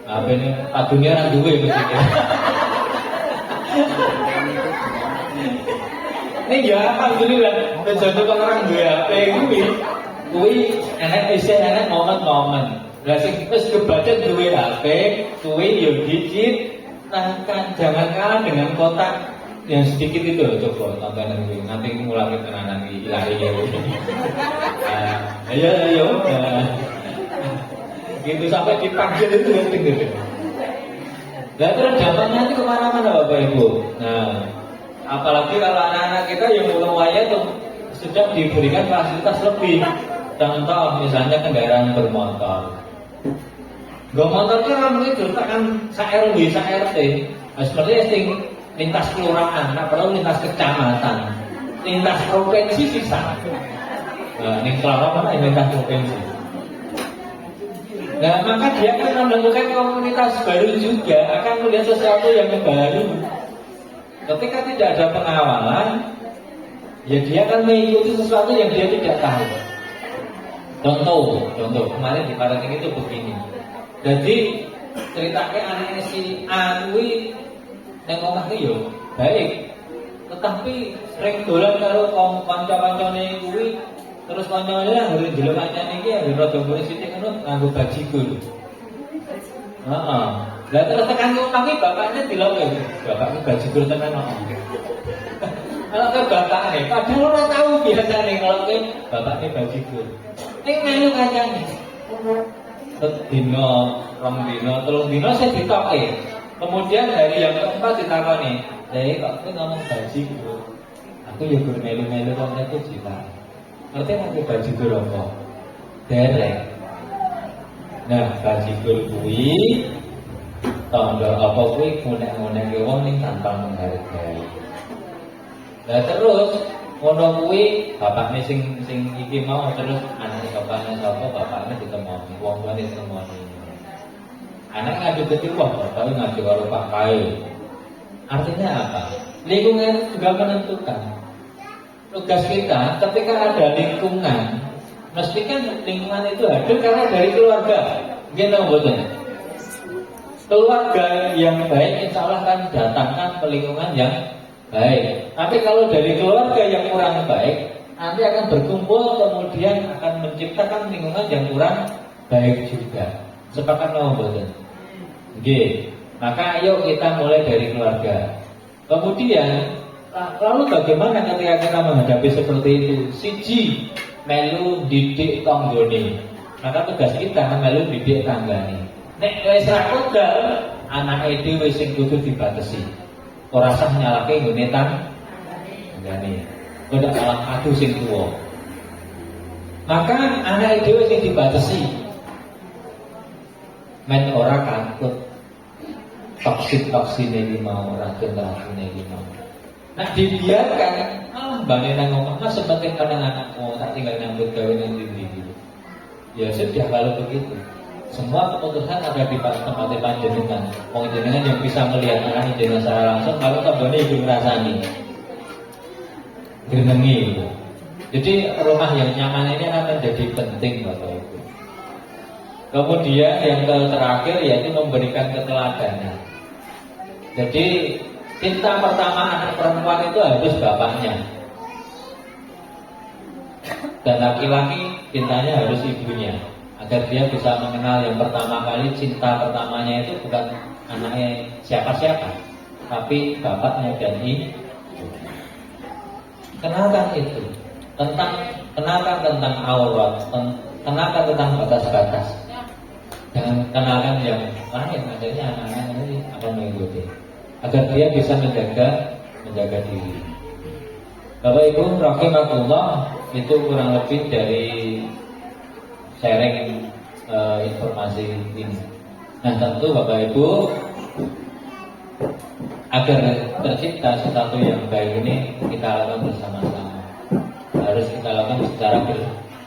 Speaker 3: Apa ini? Dunia orang duwe begitu. Ini ya alhamdulillah. Menjadi orang duwe HP kuwi enak isih enak momen-momen. Lah sing wis kebaca duwe HP, kuwi yo dicip, jangan kalah dengan kotak yang sedikit itu loh, coba tonton nanti ngulangi tenanan iki lari ya. Ayo. Gitu sampai dipanggil itu gitu. Nah terus dampaknya itu kemana-mana Bapak Ibu. Nah apalagi kalau anak-anak kita yang mulai waya itu sudah diberikan fasilitas lebih. Contoh misalnya kendaraan bermotor. Gak motor itu ramai kan RW, RT. Seperti yang lintas kelurahan, nah perlu lintas kecamatan, lintas provinsi sisa. Nah ini kelurahan mana lintas provinsi. Nah maka dia akan menemukan komunitas baru juga, akan melihat sesuatu yang baru. Ketika tidak ada pengawalan, ya dia akan mengikuti sesuatu yang dia tidak tahu. Contoh kemarin di Parating itu begini. Jadi ceritanya anaknya si Anwi yang ngomong yo baik, tetapi sering dolan karo kanca-kancane kuwi. Terus konyolnya lah, harus dulu kancane iki harus rada mulih sithik ngono nganggo bajigur. Heeh. Lah terus tekan kami bapaknya diloke. Bapaknya bajigur tenan kok. Kalau ke bapaknya, padahal ora tahu biasane kalau ke bapaknya bajigur. Ning melu kancane. Sedina, rong dina, telung dina saya ditoke. Kemudian hari yang keempat ditakoni, kok kowe ngomong bajigur?" Aku ya gur melu-melu kancaku jiwa. Ngerti pakai bajigur apa? Derek. Nah, bajigur kuwi tangga apa kuwi ngonek-ngonek wong ning tanpa menghargai. Lah terus ngono kuwi bapakne sing iki mau terus anake bapakne sapa bapakne ditemoni, wong tuane ditemoni. Anak ngadu kecil wah, tapi ngadu karo Pak Kae. Artinya apa? Lingkungan juga menentukan. Tugas kita ketika ada lingkungan, mesti kan lingkungan itu hadir karena dari keluarga. Gitu betul. Keluarga yang baik insya Allah kan datangkan ke lingkungan yang baik. Tapi kalau dari keluarga yang kurang baik, nanti akan berkumpul kemudian akan menciptakan lingkungan yang kurang baik juga. Sepakat mau betul. Oke. Maka ayo kita mulai dari keluarga. Kemudian lalu bagaimana ketika kita menghadapi seperti itu? Siji, melu didik tanggane. Maka tugas kita melu didik tanggane. Nek wis ra kodal, anake dhewe sing kudu dibatasi. Ora sah nyalake nggone tanggane. Kudu alam adu sing tuwa. Maka anake dhewe sing dibatasi. Men ora kantut. vaksin ini mau, racun ini mau. Nah dibiarkan, Mbak Nena ngomong, mas sepenting kadang anakmu tak tinggal nyambut gawe nanti gitu. Ya sudah kalau begitu. Semua keputusan ada di tempatnya panjenengan. Panjenengan yang bisa melihat anak jenengan secara langsung, kalau kembali itu ngerasani, gerenengi. Jadi rumah yang nyaman ini akan menjadi penting Bapak Ibu. Kemudian yang terakhir yaitu memberikan keteladanan. Jadi cinta pertama anak perempuan itu harus bapaknya, dan laki-laki cintanya harus ibunya, agar dia bisa mengenal yang pertama kali cinta pertamanya itu bukan anaknya siapa-siapa, tapi bapaknya dan ibu. Kenalkan itu, kenalkan tentang aurat, kenalkan tentang batas-batas. Jangan kenalkan yang lain, akhirnya anak-anak ini akan mengikuti, agar dia bisa menjaga diri. Bapak Ibu rahimakumullah, itu kurang lebih dari sharing informasi ini. Nah tentu Bapak Ibu, agar tercipta sesuatu yang baik ini kita lakukan bersama-sama. Harus kita lakukan secara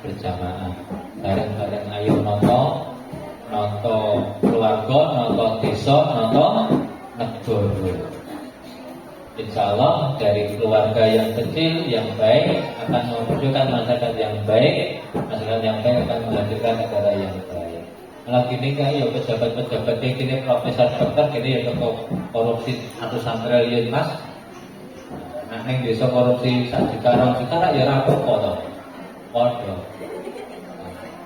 Speaker 3: berjamaah. Bareng-bareng ayo noto keluarga, noto desa, noto negara. Insya Allah dari keluarga yang kecil, yang baik akan mewujudkan masyarakat yang baik. Masyarakat yang baik akan menghadirkan negara yang baik. Kalau gini kan ya pejabat-pejabat ini profesor dokter ini ya korupsi 100 triliun mas. Nah yang desa korupsi 1 juta, 2 juta ya rapor foto.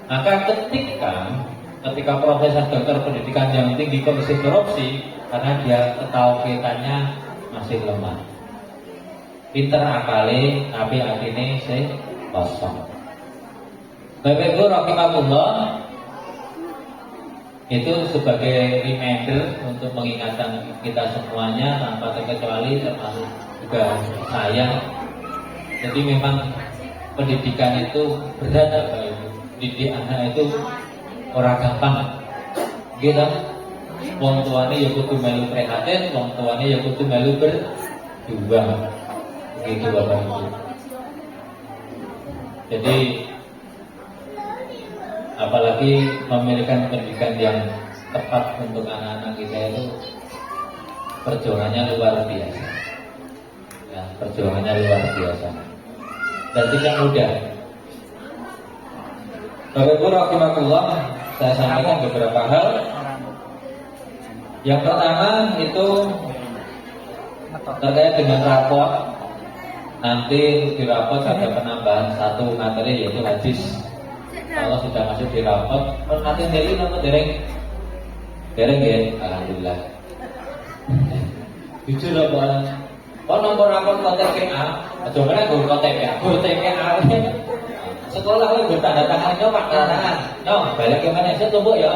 Speaker 3: Maka ketika profesor dokter pendidikan yang tinggi komisi korupsi, karena dia ketauhidannya masih lemah, pinter akali tapi hatinya kosong. Bapak Ibu rahimakumullah, itu sebagai reminder untuk mengingatkan kita semuanya tanpa terkecuali, termasuk juga saya. Jadi memang pendidikan itu berat Bapak Ibu. Didik anak itu orang gampang gitu. Wong tuane ya kudu melu prihatin, wong tuane ya kudu melu berjuang. Begitu Bapak Ibu. Jadi apalagi memberikan pendidikan yang tepat untuk anak-anak kita itu perjuangannya luar biasa. Ya, perjuangannya luar biasa. Dan tidak mudah. Bapak Ibu rahimakumullah, saya sampaikan beberapa hal. Yang pertama itu terkait dengan rapor. Nanti di rapor ada penambahan 1 materi yaitu hadis. Kalau sudah masuk di rapor, nanti dari nomor dereng ya, alhamdulillah. Jujur apa? Kalau nomor rapor KTP A, coba gue KTP A. Sekolah itu bertanda tangan, coba tanda tangan. No, balik ke mana? Saya tunggu ya.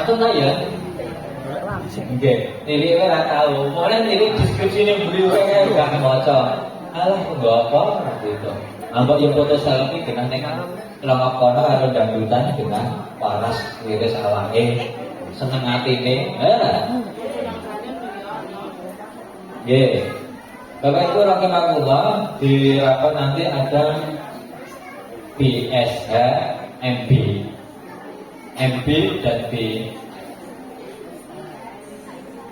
Speaker 3: Atau enggak ya? Oke, ini kan tahu. Mulai ini deskripsi ini beliau kayak enggak baca. Alah, enggak apa gitu. Ambil yang foto selfie dengan lengkap kono atau dangdutan dengan panas wiris awake, seneng atine. Nggih. Bapak Ibu rahimakumullah, di rapor nanti ada BSH, MB dan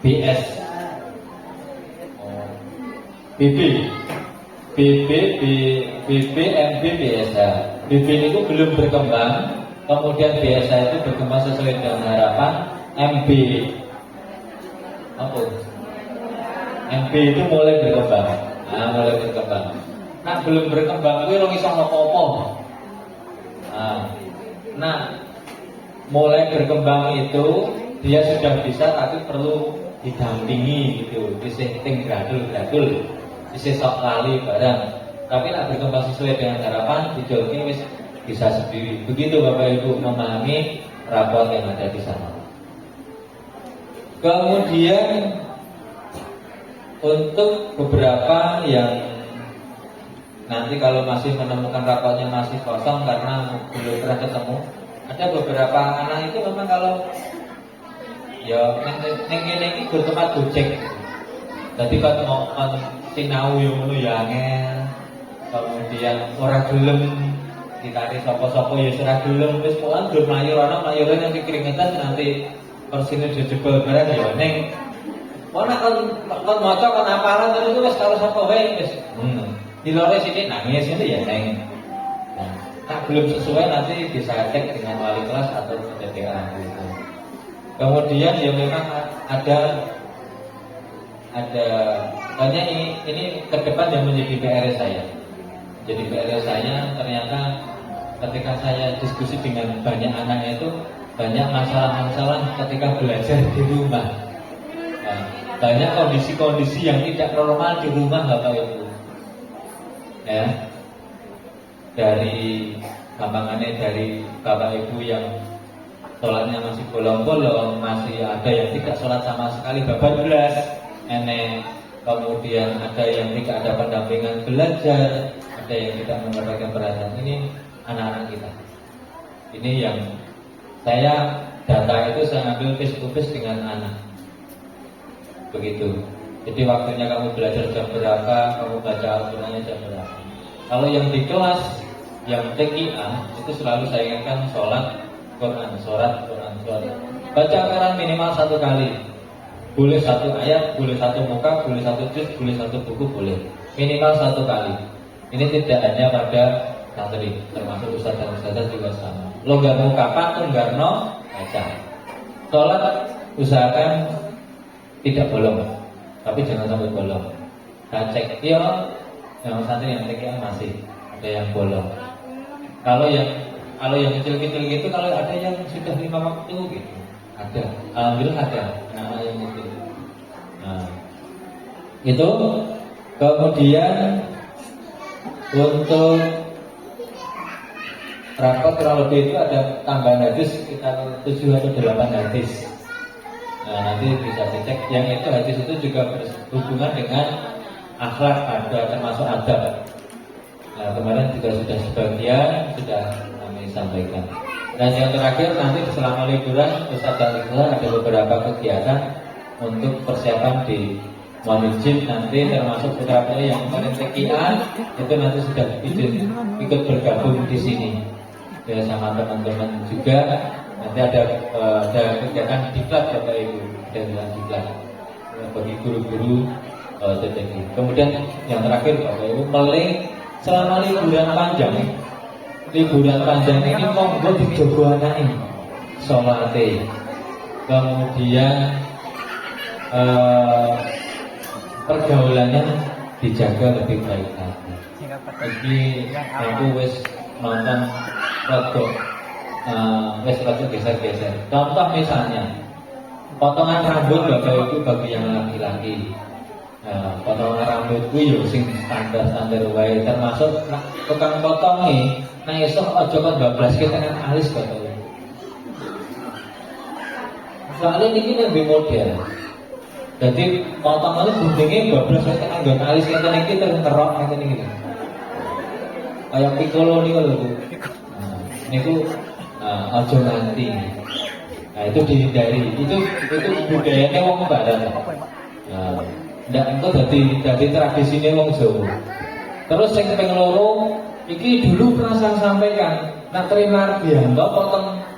Speaker 3: BS, BB, MB, BSH. BB itu belum berkembang, kemudian BSH itu berkembang sesuai dengan harapan. MB apa? MB itu mulai berkembang. Nah, belum berkembang itu orang iso ngopo-opo. Nah, mulai berkembang itu dia sudah bisa tapi perlu didampingi gitu, disetting gradul, isih sok lali barang. Tapi nak berkembang sesuai dengan harapan, dijolki wis bisa sendiri. Begitu Bapak Ibu memahami rapor yang ada di sana. Kemudian untuk beberapa yang nanti kalau masih menemukan rapornya masih kosong karena belum pernah ketemu, ada beberapa anak itu memang kalau Ya ning kene iki gur tempat gojek. Dadi kan mau sinau yo ngono ya angel. Kemudian ora gelem ditarik sapa-sapa ya ora gelem wis pokoke gur mlayu ana mlayu nanti keringetan nanti persine jebol barang ya ning ora kon maca kon apalan terus wis karo sapa wae wis. Dilore sithik nangis itu ya ning. Nah, tak belum sesuai nanti bisa cek dengan wali kelas atau PTTA gitu. Kemudian ya memang ada banyak ini ke depan yang menjadi PR saya. Jadi PR saya ternyata ketika saya diskusi dengan banyak anak itu banyak masalah-masalah ketika belajar di rumah. Nah, banyak kondisi-kondisi yang tidak normal di rumah Bapak Ibu. Ya, dari gampangannya dari Bapak Ibu yang sholatnya masih bolong-bolong, masih ada yang tidak sholat sama sekali bablas, kemudian ada yang tidak ada pendampingan belajar, ada yang tidak mendapatkan perhatian. Ini anak-anak kita. Ini yang saya data itu saya ambil face to face dengan anak. Begitu. Jadi waktunya kamu belajar jam berapa, kamu baca Al-Qur'annya jam berapa. Kalau yang di kelas, yang TKA itu selalu saya ingatkan sholat Quran. Baca Quran minimal 1 kali. Boleh 1 ayat, boleh 1 muka, boleh 1 juz, boleh 1 buku, boleh. Minimal 1 kali. Ini tidak hanya pada santri, termasuk ustaz dan ustazah juga sama. Lo gak mau kapan tuh gak baca. Sholat usahakan tidak bolong, tapi jangan sampai bolong. Saya cek, iya, yang santri yang TKA masih ada yang bolong. Kalau yang kecil-kecil gitu, kalau ada yang sudah 5 waktu gitu, ada. Alhamdulillah ada nama yang itu. Nah, itu kemudian untuk rapat kurang lebih itu ada tambahan hadis sekitar 7 atau 8 hadis. Nah, nanti bisa dicek. Yang itu hadis itu juga berhubungan dengan akhlak, ada termasuk adab. Nah, kemarin juga sudah sebagian sudah kami sampaikan. Dan yang terakhir nanti selama liburan Ustaz dan Iqbal ada beberapa kegiatan untuk persiapan di Monijib nanti, termasuk beberapa yang kemarin TKA itu nanti sudah ikut bergabung di sini ya, sama teman-teman juga. Nanti ada kegiatan diklat Bapak Ibu, dan diklat bagi guru-guru TTG. Kemudian yang terakhir Bapak Ibu, selama liburan panjang ini monggo dijogo anake salate. Kemudian pergaulannya dijaga lebih baik lagi. Jadi aku wis nonton wis rada geser-geser. Contoh misalnya potongan rambut Bapak Ibu bagi yang laki-laki. Potongan rambut kuwi yo sing standar wae, termasuk tukang potonge nang esuk aja kon bablaske tenan alis Bapak Ibu. Soalnya niki lebih modern. Jadi potongannya guntingnya bablas tenan nggon alis ngene iki terus ngerok ngene iki. Kayak piccolo niku lho. Niku aja nanti. Nah, itu dihindari. Itu budayanya wong Barat. Nah, ndak engko dadi tradisine wong Jawa. Terus sing ping loro iki dulu pernah saya sampaikan, nak terima Ardianto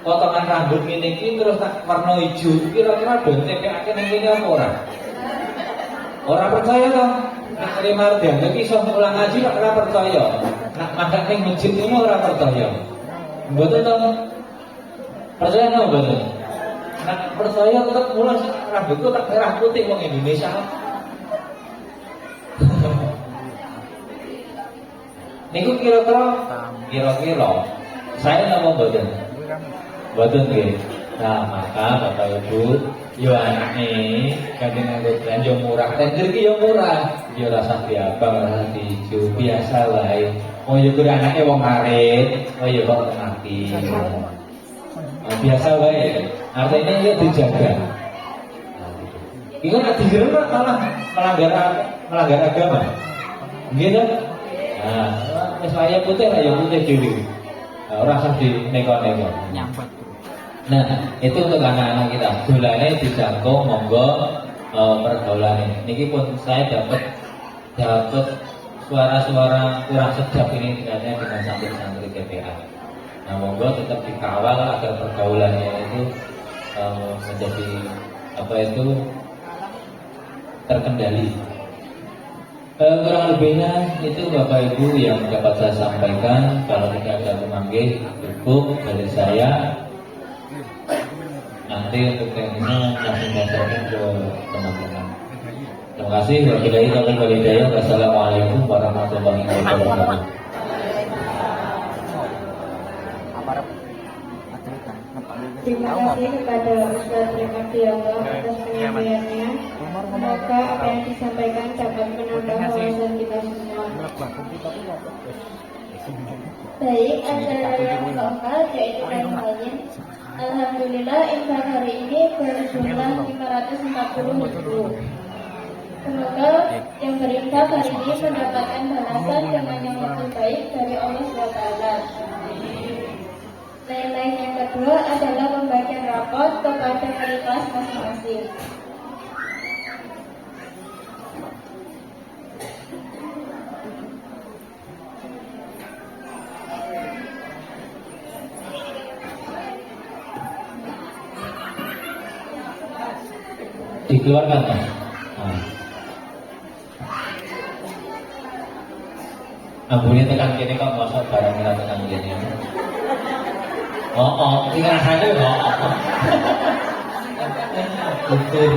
Speaker 3: potongan rambut ngene iki terus tak warna ijo, kira-kira do TPA nang kene apa ora? Ora percaya toh? Nak terima Ardianto iki iso mulang ngaji kok ora percaya. Nak madak ning masjid ini ora percaya. Mboten toh? Percaya nggak mboten? Nak percaya tetep mulang rambutku tak merah putih wong Indonesia. Niku kira-kira saya nama mboten. Mboten nggih. Nah, maka Bapak Ibu, yo anake kadang nganggo belanja murah, tender ki yo murah. Yo rasa diabang, rasa diijo, biasa wae. Oh yo kuwi anake wong arit, oh yo kok mati. Biasa wae. Artinya yo dijaga. Iku nek dijeruk malah melanggar agama. Nggih to? Nah, wis waya putih lah ya putih dhewe. Ora usah dineko-neko. Nyambat. Nah, itu untuk anak-anak kita. Dolane dijangkau monggo pergaulane. Niki pun saya dapat suara-suara kurang sedap ini dengan santri-santri TPA. Nah, monggo tetap dikawal agar pergaulannya itu menjadi terkendali. Kurang lebihnya itu Bapak Ibu yang dapat saya sampaikan. Kalau tidak ada pemanggil cukup dari saya. Nanti untuk teknisnya langsung diajarkan ke teman-teman. Terima kasih. Wabillahi taufiq wal hidayah. Wassalamualaikum warahmatullahi wabarakatuh.
Speaker 1: Terima kasih kepada Ustaz Rekadiallah atas penyampaiannya. Semoga apa yang disampaikan dapat menambah wawasan kita semua. Baik, acara yang keempat yaitu kampanye. Alhamdulillah infak hari ini berjumlah 540.000. Semoga yang berinfak hari ini mendapatkan balasan dengan yang lebih baik dari Allah SWT. Nilai yang kedua adalah pembagian rapot kepada kelas masing-masing.
Speaker 3: Dikeluarkan Mas. Ampuni tekan kini kok masuk barang kita tekan kini. Ini rasanya betul.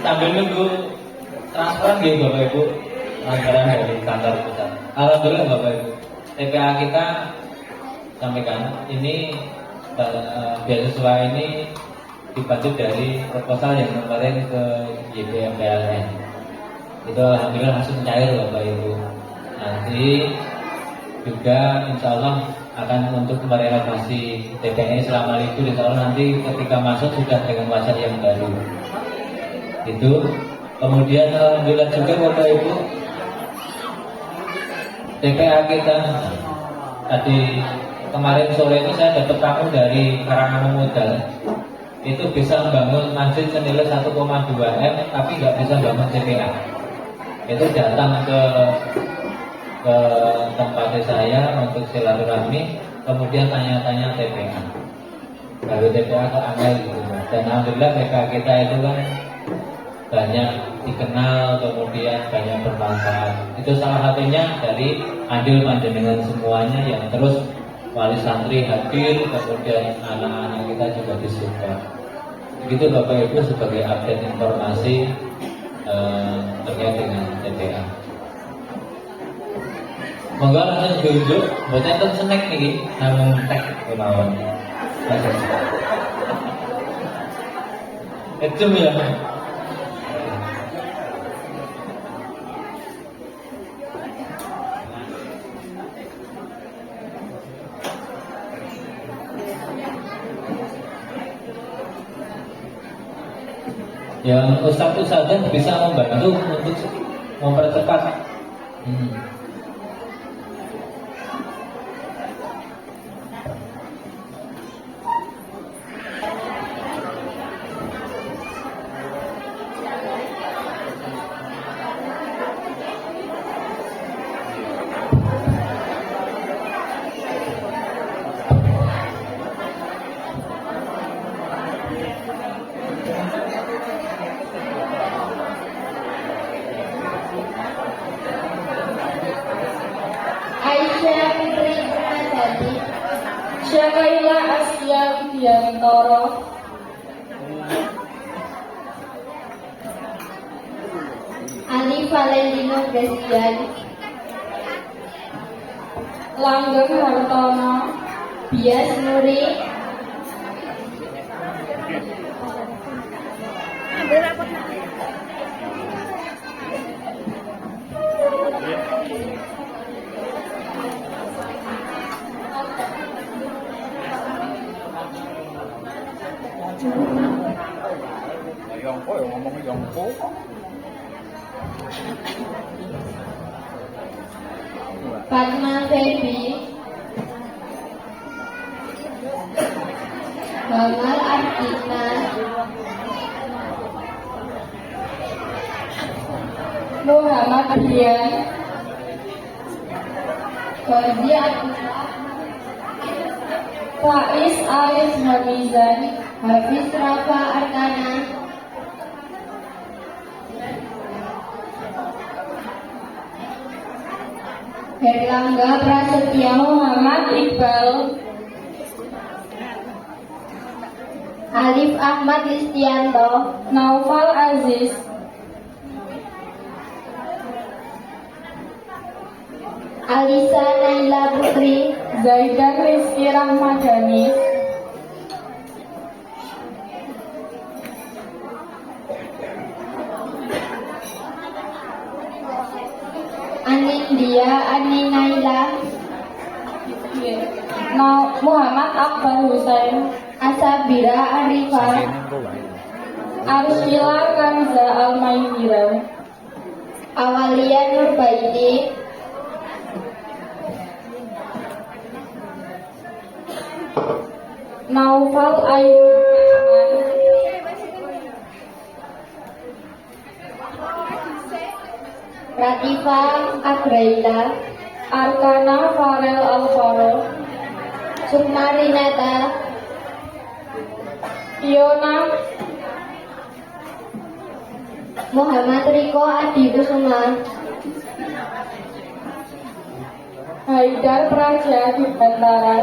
Speaker 3: Sambil nunggu transferan gitu Bapak Ibu, transferan dari kantor pusat. Alhamdulillah Bapak Ibu, TPA kita sampaikan ini beasiswa ini dibantu dari proposal yang kemarin ke YBMPLN. Itu alhamdulillah langsung cair Bapak Ibu. Nanti juga insya Allah akan untuk merenovasi TPA selama libur. Insya Allah nanti ketika masuk sudah dengan wajah yang baru. Itu kemudian alhamdulillah juga Bapak Ibu, TPA kita tadi kemarin sore itu saya dapat tamu dari Karangan Modal. Itu bisa membangun masjid senilai 1,2 M tapi nggak bisa bangun TPA. Itu datang ke tempat saya untuk silaturahmi, kemudian tanya-tanya TPA. Lalu TPA ke Angel gitu. Dan alhamdulillah TPA kita itu kan banyak dikenal, kemudian banyak bermanfaat. Itu salah satunya dari andil panjenengan semuanya yang terus wali santri hadir, kemudian anak-anak kita juga disupport. Begitu Bapak Ibu sebagai update informasi terkait dengan TPA. Monggo langsung diunjuk, buatnya enten snack nih, namun tek kemauan. Itu ya. Yang Ustadz bisa membantu untuk mempercepat.
Speaker 1: Aisyah Fitri Purnadadi, Syakaila Asia Widiantoro, Ali Valentino Gresian, Langgeng Hartono, Bias Nuri,
Speaker 4: ngomong Yongko kok.
Speaker 1: Fatma Febi, Bamal Ardina, Muhammad Dian, Fauzi Abdullah, Faiz Arif Hamizan, Hafiz Rafa Arkana, Herlangga Prasetya, Muhammad Iqbal, Alif Ahmad Listianto, Naufal Aziz, Alisa Naila Putri, Zaidan Rizky Rahmadani, Anindya Ani Naila, Muhammad Akbar Husain, Asabira Arifah, Arsyila Kanza Almaihira, Awalia Nurbaidi, Naufal Ayu Ratifa Agraila, Arkana Farel Alvaro, Sukmarinata, Fiona, Muhammad Riko Adi Kusuma, Haidar Praja Dibantara,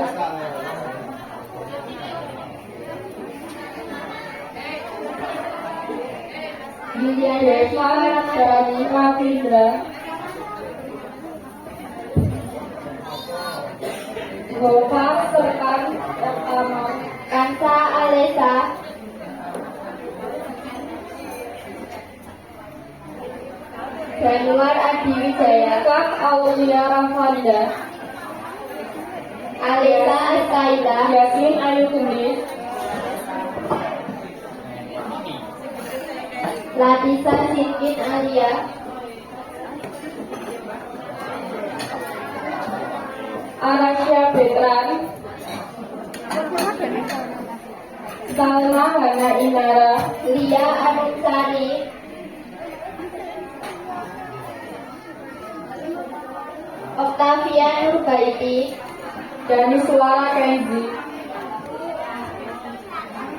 Speaker 1: Yulia Deva Radharani Mafidra, Gopal Serkan Pertama, Kansa Alesa, Januar Adi Wijaya, Kak Aulia Rafanda, Alesa Askaida, Yasin Ayu Gendis, Latisa Sinkin Alia, Arasya Betran, Salma Hana Inara, Lia Anunsari, Octavia Nurbaiti, Dani Suara Kenzi,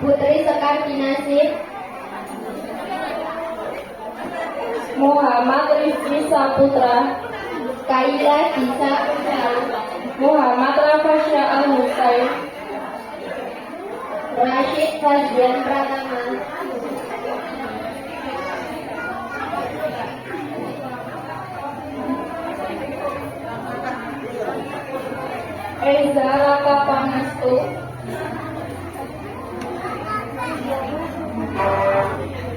Speaker 1: Putri Sekar Kinasih, Muhammad Rizki Saputra, Kaila Disa Undal, Muhammad Rafasya Al-Husain, Rashid Fajian Pratama, Eza Raka Pangestu,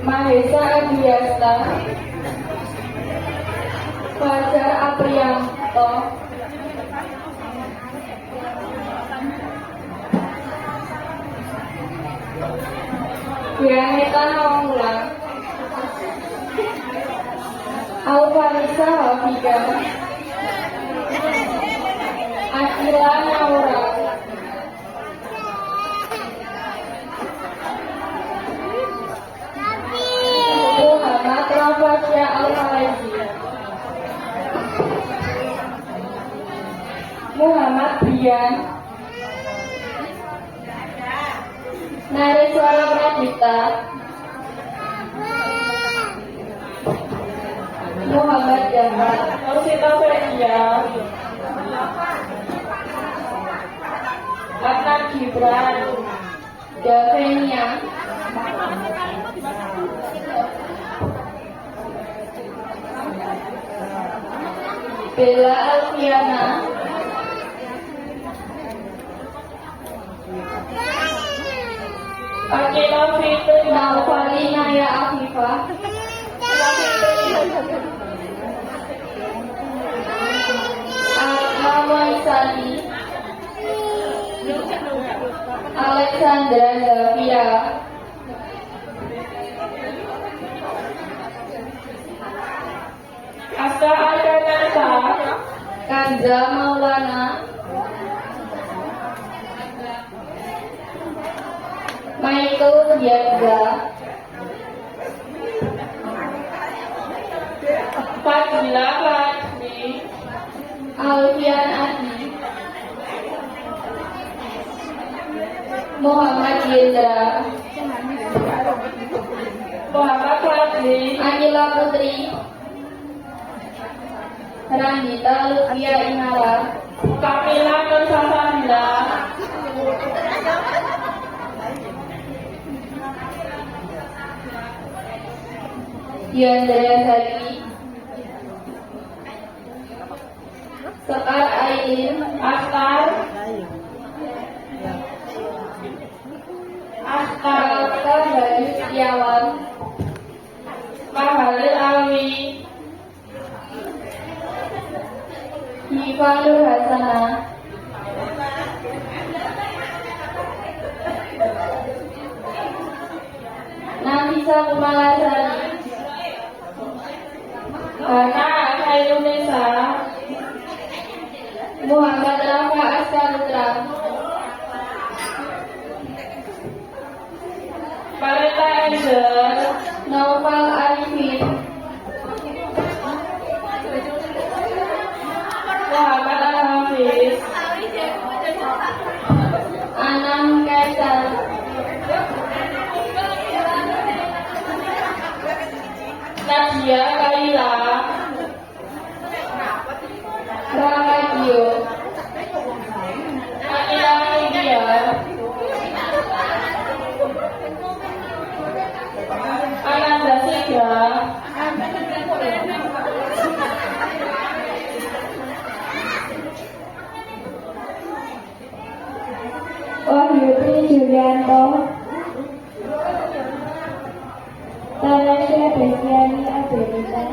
Speaker 1: Mahesa Adiasta, Fajar Apriyanto, Granita Nawangula, Alfarisa Hafida, Akila Naura, Muhammad Rafasya Al-Malazi, Muhammad Bian, Nariswara Pradita, Muhammad Jahat, Nusita Fedia, Adnan Gibran, Davenia, Bella Alfiana, Akila Fitri, Naufali Naya Afifah, Akma Waisali, Alexandra Zavia, Asa Adanata,
Speaker 2: Hamzah Maulana, Michael Diaga,
Speaker 1: Fadila Fadli,
Speaker 2: Alfian Adi, Muhammad Yendra,
Speaker 1: Muhammad Fadli,
Speaker 2: Anila Putri, Randita Lutfia Inara,
Speaker 1: Kamila Nur Sasanda,
Speaker 2: Yandra Sari, Sekar Ailin,
Speaker 1: Askar,
Speaker 2: Alka Bayu Setiawan,
Speaker 1: Mahalil Alwi,
Speaker 2: Hifa Nur Hasana, Nafisa Kumalasari,
Speaker 1: Hana Khairunisa,
Speaker 2: Muhammad Rafa Asyalutra,
Speaker 1: Parita Angel,
Speaker 2: Naufal Arifin,
Speaker 1: Muhammad Al-Hafiz,
Speaker 2: Anam Kaisar,
Speaker 1: Nadia Kaila,
Speaker 2: Rahadio,
Speaker 1: Anila Media, Ananda Sigra,
Speaker 2: Wahyudi Julianto, Tanasya Desiani Adelita,